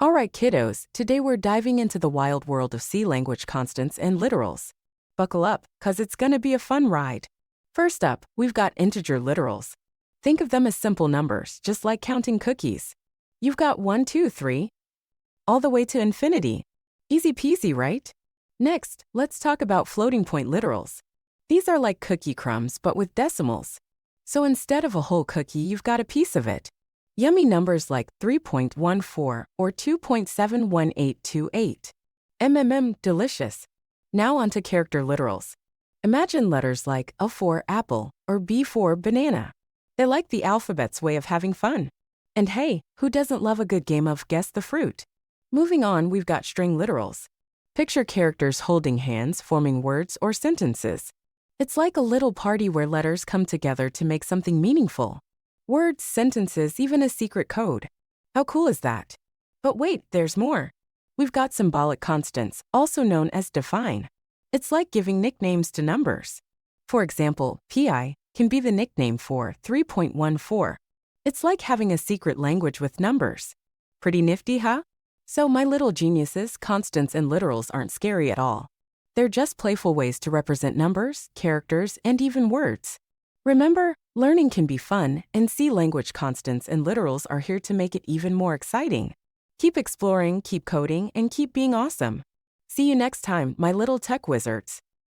Alright, kiddos, today we're diving into the wild world of C language constants and literals. Buckle up, cause it's gonna be a fun ride. First up, we've got integer literals. Think of them as simple numbers, just like counting cookies. You've got 1, 2, 3, all the way to infinity. Easy peasy, right? Next, let's talk about floating point literals. These are like cookie crumbs, but with decimals. So instead of a whole cookie, you've got a piece of it. Yummy numbers like 3.14 or 2.71828. Delicious. Now onto character literals. Imagine letters like A for apple or B for banana. They like the alphabet's way of having fun. And hey, who doesn't love a good game of guess the fruit? Moving on, we've got string literals. Picture characters holding hands, forming words or sentences. It's like a little party where letters come together to make something meaningful. Words, sentences, even a secret code. How cool is that? But wait, there's more. We've got symbolic constants, also known as define. It's like giving nicknames to numbers. For example, pi can be the nickname for 3.14. It's like having a secret language with numbers. Pretty nifty, huh? So my little geniuses, constants and literals aren't scary at all. They're just playful ways to represent numbers, characters, and even words. Remember, learning can be fun, and C language constants and literals are here to make it even more exciting. Keep exploring, keep coding, and keep being awesome. See you next time, my little tech wizards.